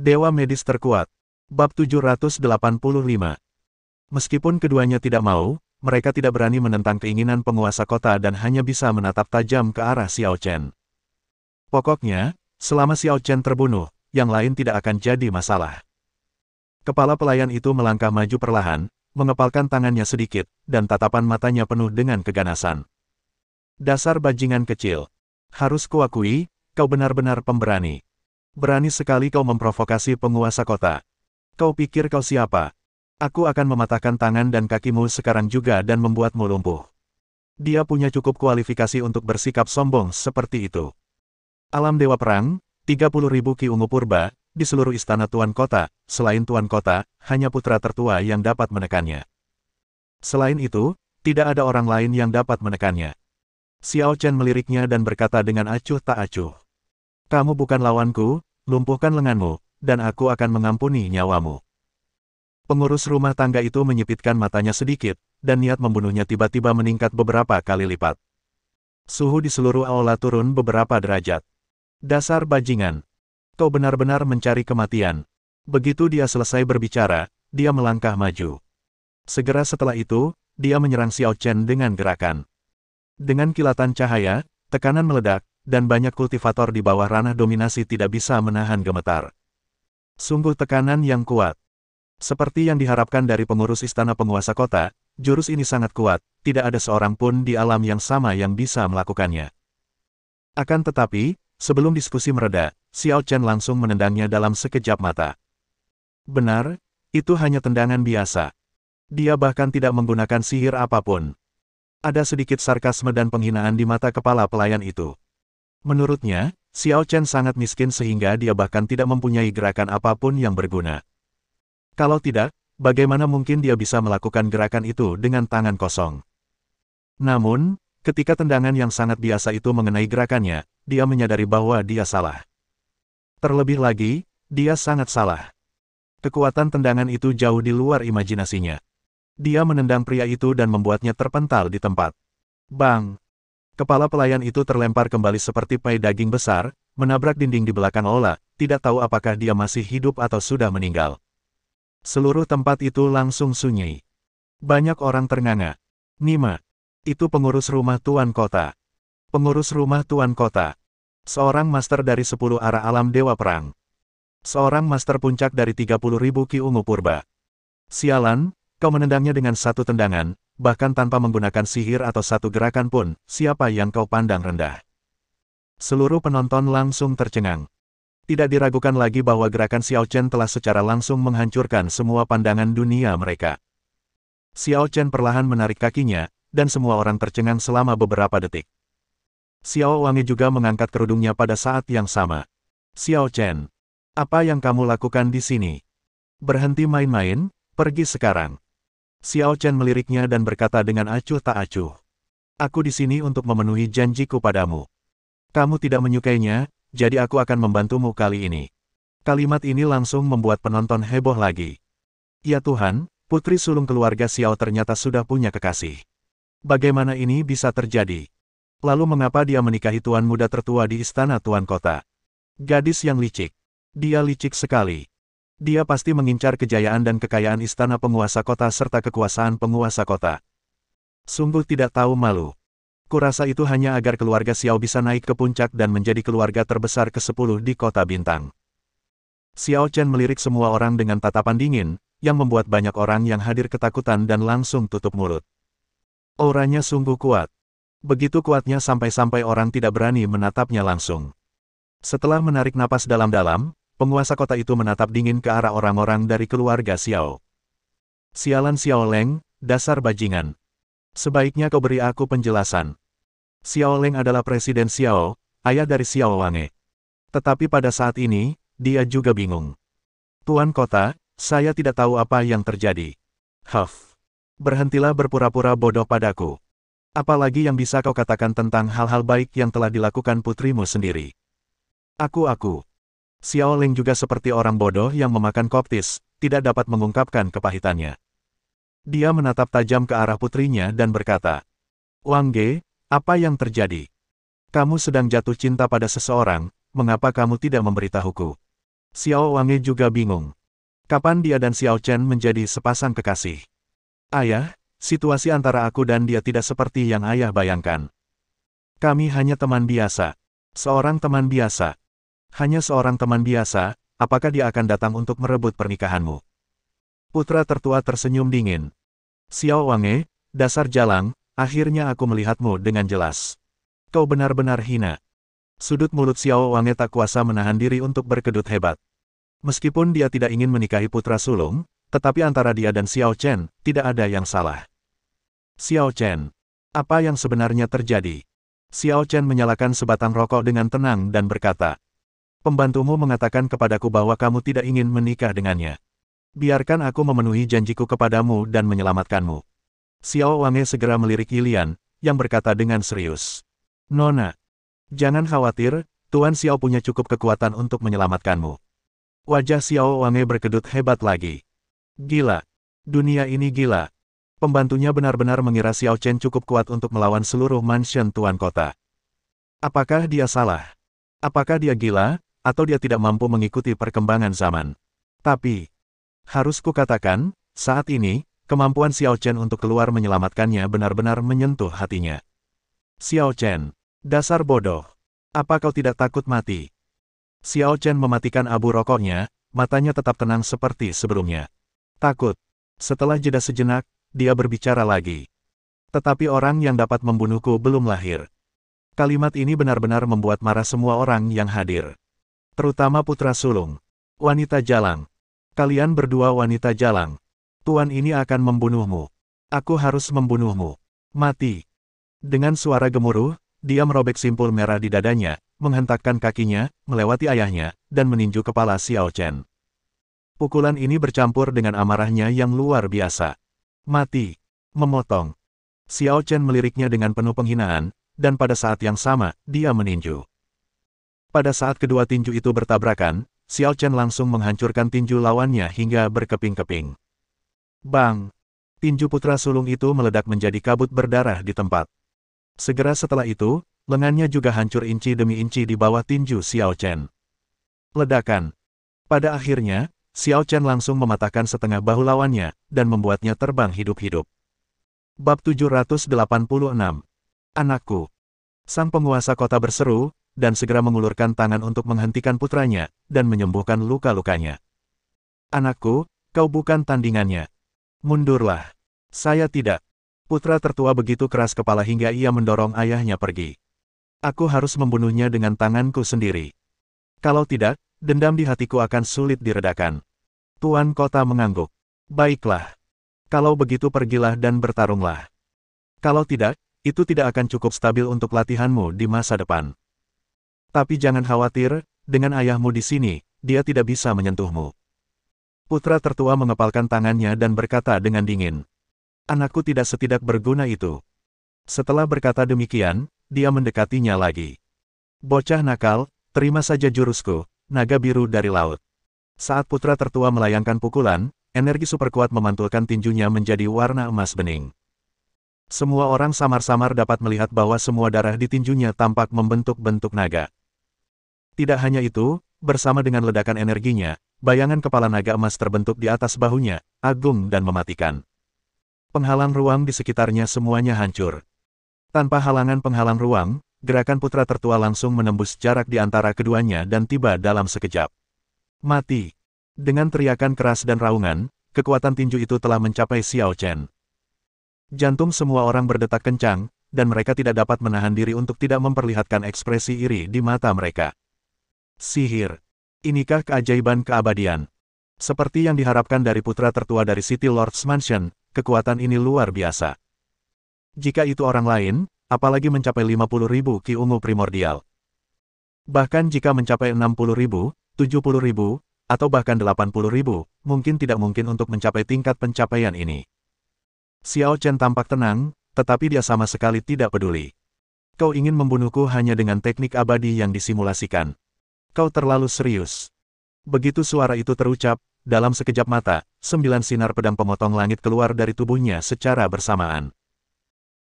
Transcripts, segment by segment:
Dewa Medis Terkuat. Bab 785. Meskipun keduanya tidak mau, mereka tidak berani menentang keinginan penguasa kota dan hanya bisa menatap tajam ke arah Xiao Chen. Pokoknya, selama Xiao Chen terbunuh, yang lain tidak akan jadi masalah. Kepala pelayan itu melangkah maju perlahan, mengepalkan tangannya sedikit, dan tatapan matanya penuh dengan keganasan. Dasar bajingan kecil. Harus kuakui, kau benar-benar pemberani. Berani sekali kau memprovokasi penguasa kota. Kau pikir kau siapa? Aku akan mematahkan tangan dan kakimu sekarang juga dan membuatmu lumpuh. Dia punya cukup kualifikasi untuk bersikap sombong seperti itu. Alam Dewa Perang, 30.000 Ki Ungu Purba, di seluruh istana Tuan Kota, selain Tuan Kota, hanya putra tertua yang dapat menekannya. Selain itu, tidak ada orang lain yang dapat menekannya. Xiao Chen meliriknya dan berkata dengan acuh tak acuh. Kamu bukan lawanku, lumpuhkan lenganmu, dan aku akan mengampuni nyawamu. Pengurus rumah tangga itu menyipitkan matanya sedikit, dan niat membunuhnya tiba-tiba meningkat beberapa kali lipat. Suhu di seluruh aula turun beberapa derajat. Dasar bajingan. Kau benar-benar mencari kematian. Begitu dia selesai berbicara, dia melangkah maju. Segera setelah itu, dia menyerang Xiao Chen dengan gerakan. Dengan kilatan cahaya, tekanan meledak, dan banyak kultivator di bawah ranah dominasi tidak bisa menahan gemetar. Sungguh tekanan yang kuat. Seperti yang diharapkan dari pengurus istana penguasa kota, jurus ini sangat kuat, tidak ada seorang pun di alam yang sama yang bisa melakukannya. Akan tetapi, sebelum diskusi mereda, Xiao Chen langsung menendangnya dalam sekejap mata. Benar, itu hanya tendangan biasa. Dia bahkan tidak menggunakan sihir apapun. Ada sedikit sarkasme dan penghinaan di mata kepala pelayan itu. Menurutnya, Xiao Chen sangat miskin sehingga dia bahkan tidak mempunyai gerakan apapun yang berguna. Kalau tidak, bagaimana mungkin dia bisa melakukan gerakan itu dengan tangan kosong? Namun, ketika tendangan yang sangat biasa itu mengenai gerakannya, dia menyadari bahwa dia salah. Terlebih lagi, dia sangat salah. Kekuatan tendangan itu jauh di luar imajinasinya. Dia menendang pria itu dan membuatnya terpental di tempat. Bang! Kepala pelayan itu terlempar kembali seperti pai daging besar, menabrak dinding di belakang aula, tidak tahu apakah dia masih hidup atau sudah meninggal. Seluruh tempat itu langsung sunyi. Banyak orang ternganga. Nima. Itu pengurus rumah Tuan Kota. Pengurus rumah Tuan Kota. Seorang master dari 10 arah alam Dewa Perang. Seorang master puncak dari 30.000 Ki Ungu Purba. Sialan, kau menendangnya dengan satu tendangan, bahkan tanpa menggunakan sihir atau satu gerakan pun, siapa yang kau pandang rendah? Seluruh penonton langsung tercengang. Tidak diragukan lagi bahwa gerakan Xiao Chen telah secara langsung menghancurkan semua pandangan dunia mereka. Xiao Chen perlahan menarik kakinya, dan semua orang tercengang selama beberapa detik. Xiao Wange juga mengangkat kerudungnya pada saat yang sama. Xiao Chen, apa yang kamu lakukan di sini? Berhenti main-main, pergi sekarang. Xiao Chen meliriknya dan berkata dengan acuh tak acuh. Aku di sini untuk memenuhi janjiku padamu. Kamu tidak menyukainya, jadi aku akan membantumu kali ini. Kalimat ini langsung membuat penonton heboh lagi. Ya Tuhan, putri sulung keluarga Xiao ternyata sudah punya kekasih. Bagaimana ini bisa terjadi? Lalu mengapa dia menikahi tuan muda tertua di istana Tuan Kota? Gadis yang licik. Dia licik sekali. Dia pasti mengincar kejayaan dan kekayaan istana penguasa kota serta kekuasaan penguasa kota. Sungguh tidak tahu malu. Kurasa itu hanya agar keluarga Xiao bisa naik ke puncak dan menjadi keluarga terbesar ke-10 di kota bintang. Xiao Chen melirik semua orang dengan tatapan dingin, yang membuat banyak orang yang hadir ketakutan dan langsung tutup mulut. Auranya sungguh kuat. Begitu kuatnya sampai-sampai orang tidak berani menatapnya langsung. Setelah menarik napas dalam-dalam, penguasa kota itu menatap dingin ke arah orang-orang dari keluarga Xiao. Sialan Xiao Leng, dasar bajingan. Sebaiknya kau beri aku penjelasan. Xiao Leng adalah presiden Xiao, ayah dari Xiao Wange. Tetapi pada saat ini, dia juga bingung. Tuan Kota, saya tidak tahu apa yang terjadi. Huff. Berhentilah berpura-pura bodoh padaku. Apalagi yang bisa kau katakan tentang hal-hal baik yang telah dilakukan putrimu sendiri. Aku. Xiao Leng juga seperti orang bodoh yang memakan koptis, tidak dapat mengungkapkan kepahitannya. Dia menatap tajam ke arah putrinya dan berkata, Wang Ge, apa yang terjadi? Kamu sedang jatuh cinta pada seseorang, mengapa kamu tidak memberitahuku? Xiao Wange juga bingung. Kapan dia dan Xiao Chen menjadi sepasang kekasih? Ayah, situasi antara aku dan dia tidak seperti yang ayah bayangkan. Kami hanya teman biasa. Seorang teman biasa. Hanya seorang teman biasa, apakah dia akan datang untuk merebut pernikahanmu? Putra tertua tersenyum dingin. Xiao Wange, dasar jalang, akhirnya aku melihatmu dengan jelas. Kau benar-benar hina. Sudut mulut Xiao Wange tak kuasa menahan diri untuk berkedut hebat. Meskipun dia tidak ingin menikahi putra sulung, tetapi antara dia dan Xiao Chen, tidak ada yang salah. Xiao Chen. Apa yang sebenarnya terjadi? Xiao Chen menyalakan sebatang rokok dengan tenang dan berkata, "Pembantumu mengatakan kepadaku bahwa kamu tidak ingin menikah dengannya. Biarkan aku memenuhi janjiku kepadamu dan menyelamatkanmu." Xiao Wange segera melirik Yilian, yang berkata dengan serius, "Nona, jangan khawatir, Tuan Xiao punya cukup kekuatan untuk menyelamatkanmu." Wajah Xiao Wange berkedut hebat lagi. Gila. Dunia ini gila. Pembantunya benar-benar mengira Xiao Chen cukup kuat untuk melawan seluruh mansion Tuan Kota. Apakah dia salah? Apakah dia gila, atau dia tidak mampu mengikuti perkembangan zaman? Tapi, harus kukatakan, saat ini, kemampuan Xiao Chen untuk keluar menyelamatkannya benar-benar menyentuh hatinya. Xiao Chen, dasar bodoh. Apa kau tidak takut mati? Xiao Chen mematikan abu rokoknya, matanya tetap tenang seperti sebelumnya. Takut. Setelah jeda sejenak, dia berbicara lagi. Tetapi orang yang dapat membunuhku belum lahir. Kalimat ini benar-benar membuat marah semua orang yang hadir. Terutama putra sulung. Wanita jalang. Kalian berdua wanita jalang. Tuan ini akan membunuhmu. Aku harus membunuhmu. Mati. Dengan suara gemuruh, dia merobek simpul merah di dadanya, menghentakkan kakinya, melewati ayahnya, dan meninju kepala Xiao Chen. Pukulan ini bercampur dengan amarahnya yang luar biasa. Mati. Memotong. Xiao Chen meliriknya dengan penuh penghinaan, dan pada saat yang sama, dia meninju. Pada saat kedua tinju itu bertabrakan, Xiao Chen langsung menghancurkan tinju lawannya hingga berkeping-keping. Bang! Tinju putra sulung itu meledak menjadi kabut berdarah di tempat. Segera setelah itu, lengannya juga hancur inci demi inci di bawah tinju Xiao Chen. Ledakan. Pada akhirnya, Xiao Chen langsung mematahkan setengah bahu lawannya, dan membuatnya terbang hidup-hidup. Bab 786. Anakku. Sang penguasa kota berseru, dan segera mengulurkan tangan untuk menghentikan putranya, dan menyembuhkan luka-lukanya. Anakku, kau bukan tandingannya. Mundurlah. Saya tidak. Putra tertua begitu keras kepala hingga ia mendorong ayahnya pergi. Aku harus membunuhnya dengan tanganku sendiri. Kalau tidak, dendam di hatiku akan sulit diredakan. Tuan kota mengangguk. Baiklah. Kalau begitu pergilah dan bertarunglah. Kalau tidak, itu tidak akan cukup stabil untuk latihanmu di masa depan. Tapi jangan khawatir, dengan ayahmu di sini, dia tidak bisa menyentuhmu. Putra tertua mengepalkan tangannya dan berkata dengan dingin. Anakku tidak setidak berguna itu. Setelah berkata demikian, dia mendekatinya lagi. Bocah nakal, terima saja jurusku, naga biru dari laut. Saat putra tertua melayangkan pukulan, energi super kuat memantulkan tinjunya menjadi warna emas bening. Semua orang samar-samar dapat melihat bahwa semua darah di tinjunya tampak membentuk-bentuk naga. Tidak hanya itu, bersama dengan ledakan energinya, bayangan kepala naga emas terbentuk di atas bahunya, agung dan mematikan. Penghalang ruang di sekitarnya semuanya hancur. Tanpa halangan penghalang ruang, gerakan putra tertua langsung menembus jarak di antara keduanya dan tiba dalam sekejap. Mati. Dengan teriakan keras dan raungan, kekuatan tinju itu telah mencapai Xiao Chen. Jantung semua orang berdetak kencang, dan mereka tidak dapat menahan diri untuk tidak memperlihatkan ekspresi iri di mata mereka. Sihir. Inikah keajaiban keabadian? Seperti yang diharapkan dari putra tertua dari City Lord's Mansion, kekuatan ini luar biasa. Jika itu orang lain, apalagi mencapai 50.000 Ki ungu primordial. Bahkan jika mencapai 60.000, 70.000, atau bahkan 80.000, mungkin tidak mungkin untuk mencapai tingkat pencapaian ini. Xiao Chen tampak tenang, tetapi dia sama sekali tidak peduli. Kau ingin membunuhku hanya dengan teknik abadi yang disimulasikan. Kau terlalu serius. Begitu suara itu terucap, dalam sekejap mata, 9 sinar pedang pemotong langit keluar dari tubuhnya secara bersamaan.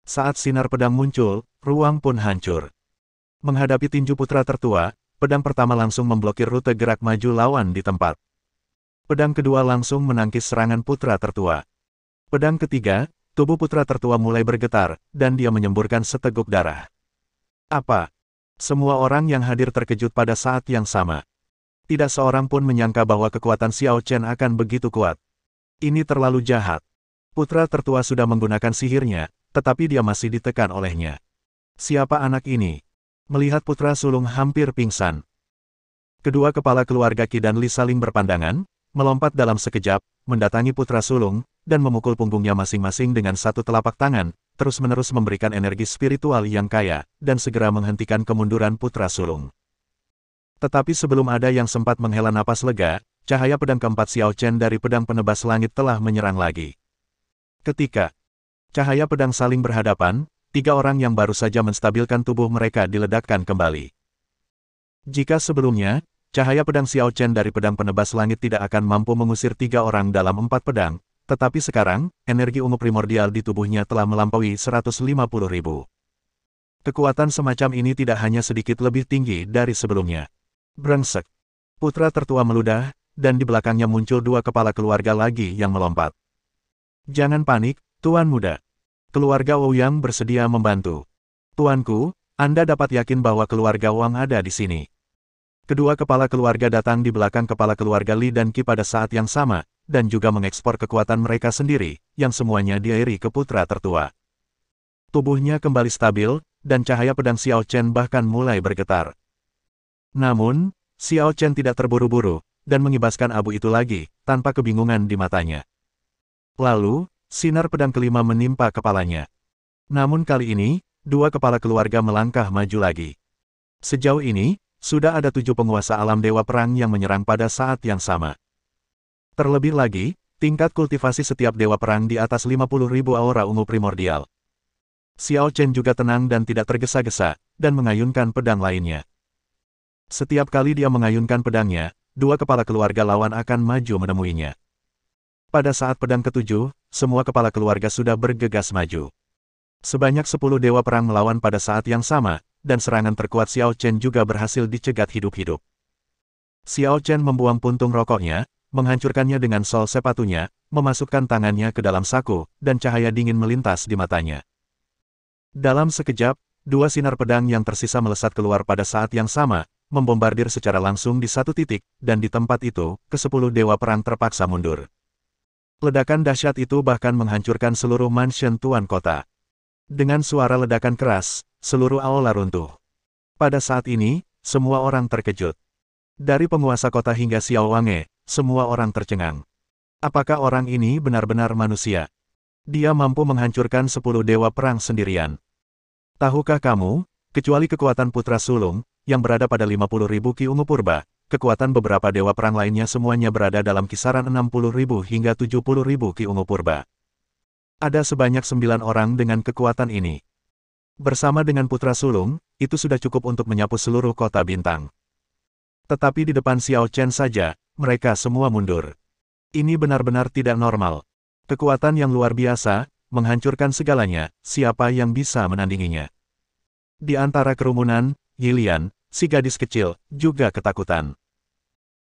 Saat sinar pedang muncul, ruang pun hancur. Menghadapi tinju putra tertua, pedang pertama langsung memblokir rute gerak maju lawan di tempat. Pedang kedua langsung menangkis serangan putra tertua. Pedang ketiga, tubuh putra tertua mulai bergetar, dan dia menyemburkan seteguk darah. Apa? Semua orang yang hadir terkejut pada saat yang sama. Tidak seorang pun menyangka bahwa kekuatan Xiao Chen akan begitu kuat. Ini terlalu jahat. Putra tertua sudah menggunakan sihirnya, tetapi dia masih ditekan olehnya. Siapa anak ini? Melihat putra sulung hampir pingsan. Kedua kepala keluarga Qi dan Li saling berpandangan, melompat dalam sekejap, mendatangi putra sulung, dan memukul punggungnya masing-masing dengan satu telapak tangan, terus-menerus memberikan energi spiritual yang kaya, dan segera menghentikan kemunduran putra sulung. Tetapi sebelum ada yang sempat menghela napas lega, cahaya pedang keempat Xiao Chen dari pedang penebas langit telah menyerang lagi. Ketika cahaya pedang saling berhadapan, tiga orang yang baru saja menstabilkan tubuh mereka diledakkan kembali. Jika sebelumnya, cahaya pedang Xiao Chen dari pedang penebas langit tidak akan mampu mengusir tiga orang dalam 4 pedang, tetapi sekarang, energi ungu primordial di tubuhnya telah melampaui 150.000. Kekuatan semacam ini tidak hanya sedikit lebih tinggi dari sebelumnya. Brengsek. Putra tertua meludah, dan di belakangnya muncul dua kepala keluarga lagi yang melompat. Jangan panik, Tuan Muda. Keluarga Ouyang bersedia membantu. Tuanku, Anda dapat yakin bahwa keluarga Wang ada di sini. Kedua kepala keluarga datang di belakang kepala keluarga Li dan Qi pada saat yang sama, dan juga mengekspor kekuatan mereka sendiri, yang semuanya diairi ke putra tertua. Tubuhnya kembali stabil, dan cahaya pedang Xiao Chen bahkan mulai bergetar. Namun, Xiao Chen tidak terburu-buru, dan mengibaskan abu itu lagi, tanpa kebingungan di matanya. Lalu, sinar pedang kelima menimpa kepalanya. Namun kali ini, dua kepala keluarga melangkah maju lagi. Sejauh ini, sudah ada 7 penguasa alam dewa perang yang menyerang pada saat yang sama. Terlebih lagi, tingkat kultivasi setiap dewa perang di atas 50.000 aura ungu primordial. Xiao Chen juga tenang dan tidak tergesa-gesa, dan mengayunkan pedang lainnya. Setiap kali dia mengayunkan pedangnya, dua kepala keluarga lawan akan maju menemuinya. Pada saat pedang ketujuh, semua kepala keluarga sudah bergegas maju. Sebanyak 10 dewa perang melawan pada saat yang sama, dan serangan terkuat Xiao Chen juga berhasil dicegat hidup-hidup. Xiao Chen membuang puntung rokoknya, menghancurkannya dengan sol sepatunya, memasukkan tangannya ke dalam saku, dan cahaya dingin melintas di matanya. Dalam sekejap, dua sinar pedang yang tersisa melesat keluar pada saat yang sama, membombardir secara langsung di satu titik, dan di tempat itu, ke-10 dewa perang terpaksa mundur. Ledakan dahsyat itu bahkan menghancurkan seluruh mansion Tuan Kota. Dengan suara ledakan keras, seluruh aula runtuh. Pada saat ini, semua orang terkejut. Dari penguasa kota hingga Xiao Wange, semua orang tercengang. Apakah orang ini benar-benar manusia? Dia mampu menghancurkan 10 dewa perang sendirian. Tahukah kamu, kecuali kekuatan putra sulung, yang berada pada 50.000 Qi ungu purba, kekuatan beberapa dewa perang lainnya semuanya berada dalam kisaran 60.000 hingga 70.000 Qi ungu purba. Ada sebanyak 9 orang dengan kekuatan ini. Bersama dengan putra sulung, itu sudah cukup untuk menyapu seluruh kota bintang. Tetapi di depan Xiao Chen saja, mereka semua mundur. Ini benar-benar tidak normal. Kekuatan yang luar biasa, menghancurkan segalanya, siapa yang bisa menandinginya? Di antara kerumunan, Yilian, si gadis kecil, juga ketakutan.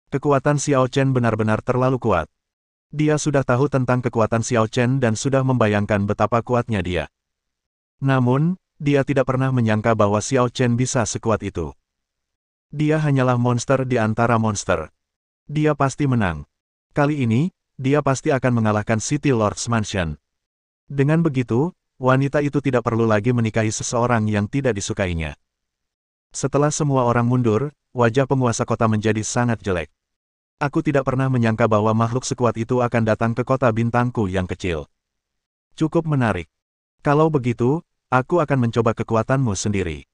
Kekuatan Xiao Chen benar-benar terlalu kuat. Dia sudah tahu tentang kekuatan Xiao Chen dan sudah membayangkan betapa kuatnya dia. Namun, dia tidak pernah menyangka bahwa Xiao Chen bisa sekuat itu. Dia hanyalah monster di antara monster. Dia pasti menang. Kali ini, dia pasti akan mengalahkan City Lord's Mansion. Dengan begitu, wanita itu tidak perlu lagi menikahi seseorang yang tidak disukainya. Setelah semua orang mundur, wajah penguasa kota menjadi sangat jelek. Aku tidak pernah menyangka bahwa makhluk sekuat itu akan datang ke kota bintangku yang kecil. Cukup menarik. Kalau begitu, aku akan mencoba kekuatanmu sendiri.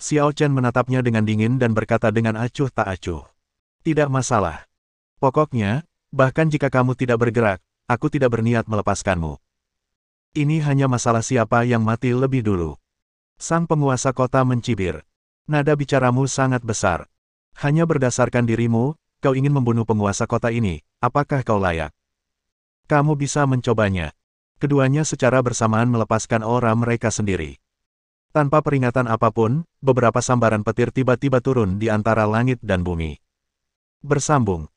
Xiao Chen menatapnya dengan dingin dan berkata dengan acuh tak acuh. Tidak masalah. Pokoknya, bahkan jika kamu tidak bergerak, aku tidak berniat melepaskanmu. Ini hanya masalah siapa yang mati lebih dulu. Sang penguasa kota mencibir. Nada bicaramu sangat besar. Hanya berdasarkan dirimu, kau ingin membunuh penguasa kota ini, apakah kau layak? Kamu bisa mencobanya. Keduanya secara bersamaan melepaskan aura mereka sendiri. Tanpa peringatan apapun, beberapa sambaran petir tiba-tiba turun di antara langit dan bumi. Bersambung,